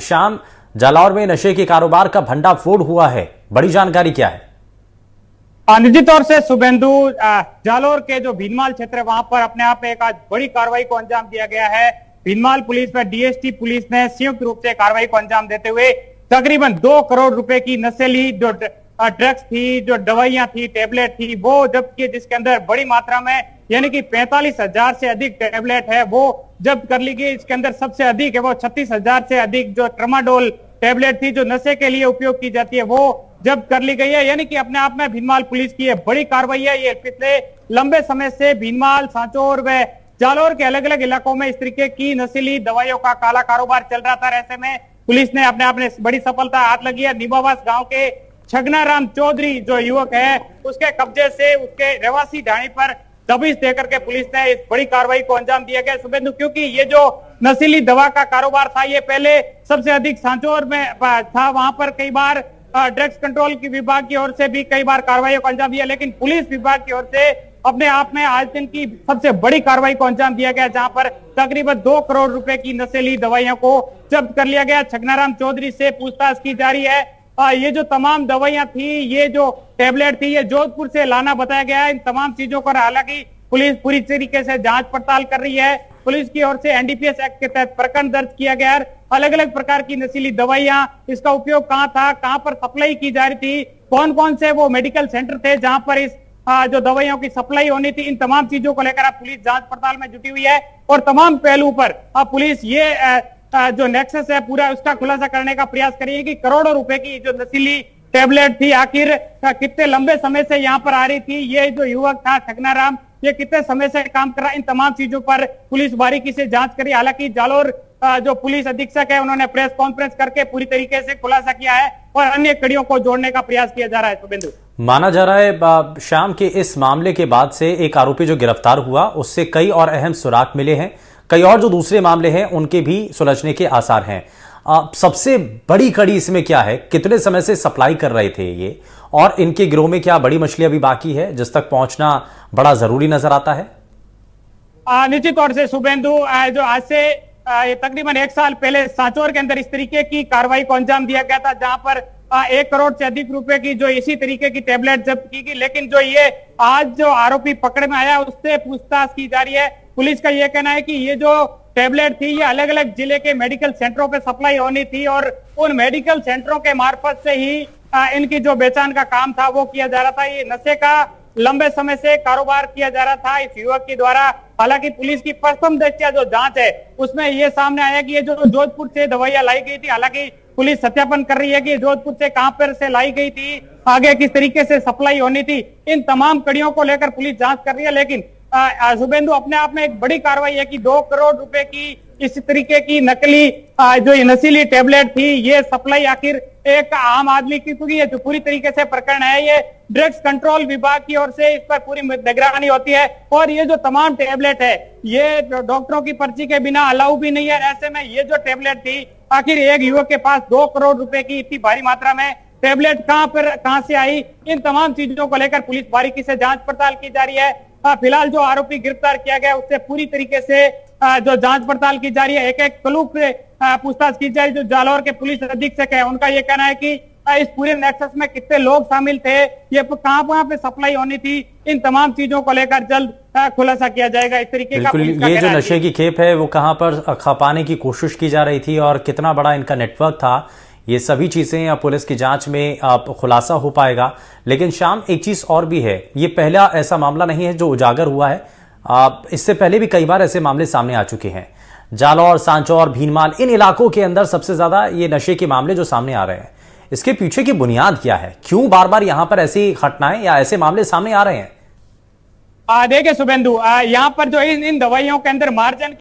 शाम जालौर में नशे के कारोबार का भंडाफोड़ हुआ है, बड़ी जानकारी क्या है? निश्चित तौर से शुभेंदु, जालौर के जो भीनमाल क्षेत्र है वहां पर अपने आप में एक आज बड़ी कार्रवाई को अंजाम दिया गया है। भीनमाल पुलिस व डीएसटी पुलिस ने संयुक्त रूप से कार्रवाई को अंजाम देते हुए तकरीबन 2 करोड़ रुपए की नशीली जो ड्रग्स थी, जो दवाइयां थी, टेबलेट थी, वो जब्त की, जिसके अंदर बड़ी मात्रा में यानी कि 45,000 से अधिक टेबलेट है वो जब्त कर ली गई। इसके अंदर सबसे अधिक है वो 36,000 से अधिक जो ट्रामाडोल टेबलेट थी जो नशे के लिए उपयोग की जाती है वो जब्त कर ली गई है। यानी कि अपने आप में भीनमाल पुलिस की बड़ी कार्रवाई है। ये पिछले लंबे समय से भीनमाल, सांचौर व जालौर के अलग अलग इलाकों में इस तरीके की नशीली दवाइयों का काला कारोबार चल रहा था। ऐसे में पुलिस ने अपने आप में बड़ी सफलता हाथ लगी है। निबावास गांव के छगनाराम चौधरी जो युवक है उसके कब्जे से उसके रहवासी ढाणी पर दबिश देकर के पुलिस ने इस बड़ी कार्रवाई को अंजाम दिया गया शुभेंदु, क्योंकि ये जो नशीली दवा का कारोबार था ये पहले सबसे अधिक सांचौर में था। वहां पर कई बार ड्रग्स कंट्रोल की विभाग की ओर से भी कई बार कार्रवाई को अंजाम दिया, लेकिन पुलिस विभाग की ओर से अपने आप में आज दिन की सबसे बड़ी कार्रवाई को अंजाम दिया गया, जहां पर तकरीबन 2 करोड़ रुपए की नशीली दवाइयों को जब्त कर लिया गया। छगनाराम चौधरी से पूछताछ की जा रही है। ये जो तमाम दवाइयां थी, ये जो टेबलेट थी, ये जोधपुर से लाना बताया गया है। इन तमाम चीजों पर हालांकि पुलिस पूरी तरीके से जांच पड़ताल कर रही है। पुलिस की ओर से एनडीपीएस एक्ट के तहत प्रकरण दर्ज किया गया है। अलग अलग प्रकार की नशीली दवाइयां, इसका उपयोग कहां था, कहां पर सप्लाई की जा रही थी, कौन कौन से वो मेडिकल सेंटर थे जहां पर इस जो दवाइयों की सप्लाई होनी थी, इन तमाम चीजों को लेकर पुलिस जांच पड़ताल में जुटी हुई है। और तमाम पहलू पर पुलिस ये जो नेक्सस है पूरा उसका खुलासा करने का प्रयास करिए कि करोड़ों रुपए की जो नशीली टेबलेट थी आखिर कितने लंबे समय से यहाँ पर आ रही थी, ये जो युवक था छगनाराम ये कितने समय से काम कर रहा है, इन तमाम चीजों पर पुलिस बारीकी से जांच करी। हालांकि जालौर जो पुलिस अधीक्षक है उन्होंने प्रेस कॉन्फ्रेंस करके पूरी तरीके से खुलासा किया है और अन्य कड़ियों को जोड़ने का प्रयास किया जा रहा है। शुभेंदु, माना जा रहा है शाम के इस मामले के बाद से एक आरोपी जो गिरफ्तार हुआ उससे कई और अहम सुराग मिले हैं, कई और जो दूसरे मामले हैं उनके भी सुलझने के आसार हैं। सबसे बड़ी कड़ी इसमें क्या है, कितने समय से सप्लाई कर रहे थे ये, और इनके गिरोह में क्या बड़ी मछली अभी बाकी है जिस तक पहुंचना बड़ा जरूरी नजर आता है? निश्चित तौर से शुभेंदु, जो आज से तकरीबन 1 साल पहले सांचौर के अंदर इस तरीके की कार्रवाई को अंजाम दिया गया था, जहां पर 1 करोड़ से अधिक रुपए की जो इसी तरीके की टेबलेट जब्त की गई। लेकिन जो ये आज जो आरोपी पकड़ में आया उससे पूछताछ की जा रही है। पुलिस का यह कहना है कि ये जो टेबलेट थी ये अलग अलग जिले के मेडिकल सेंटरों पे सप्लाई होनी थी और उन मेडिकल सेंटरों के मार्फत से ही इनकी जो बेचान का काम था वो किया जा रहा था। ये नशे का लंबे समय से कारोबार किया जा रहा था इस युवक के द्वारा। हालांकि पुलिस की प्रथम दृष्टया जो जांच है उसमें ये सामने आया कि ये जो जोधपुर से दवाइयां लाई गई थी, हालांकि पुलिस सत्यापन कर रही है कि जोधपुर से कहां पर से लाई गई थी, आगे किस तरीके से सप्लाई होनी थी, इन तमाम कड़ियों को लेकर पुलिस जांच कर रही है। लेकिन शुभेंदु, अपने आप में एक बड़ी कार्रवाई है कि 2 करोड़ रुपए की इस तरीके की नकली जो नशीली टेबलेट थी ये सप्लाई आखिर एक आम आदमी की, क्योंकि ये जो पूरी तरीके से प्रकरण है ये ड्रग्स कंट्रोल विभाग की ओर से इस पर पूरी निगरानी होती है और ये जो तमाम टेबलेट है ये डॉक्टरों की पर्ची के बिना अलाउ भी नहीं है। ऐसे में ये जो टेबलेट थी आखिर एक युवक के पास 2 करोड़ रुपए की इतनी भारी मात्रा में टेबलेट कहां से आई, इन तमाम चीजों को लेकर पुलिस बारीकी से जांच पड़ताल की जा रही है। फिलहाल जो आरोपी गिरफ्तार किया गया उससे पूरी तरीके से जो जांच पड़ताल की जा रही है, एक एक क्लू से पूछताछ की जा रही है। जो जालौर के पुलिस अधीक्षक है उनका यह कहना है कि इस पूरे नेक्सस में कितने लोग शामिल थे, ये कहां पे सप्लाई होनी थी, इन तमाम चीजों को लेकर जल्द खुलासा किया जाएगा। इस तरीके का ये जो नशे की खेप है वो कहां पर खपाने की कोशिश की जा रही थी और कितना बड़ा इनका नेटवर्क था, ये सभी चीजें पुलिस की जांच में खुलासा हो पाएगा। लेकिन शाम एक चीज और भी है, ये पहला ऐसा मामला नहीं है जो उजागर हुआ है, इससे पहले भी कई बार ऐसे मामले सामने आ चुके हैं। जालौर, सांचौर, भीनमाल, इन इलाकों के अंदर सबसे ज्यादा ये नशे के मामले जो सामने आ रहे हैं, इसके पीछे की बुनियाद क्या है? क्यों बार बार यहां पर ऐसी घटनाएं या ऐसे मामले सामने आ रहे हैं? देखिए शुभेंदु, यहाँ पर जो इन दवाइयों के अंदर मार्जिन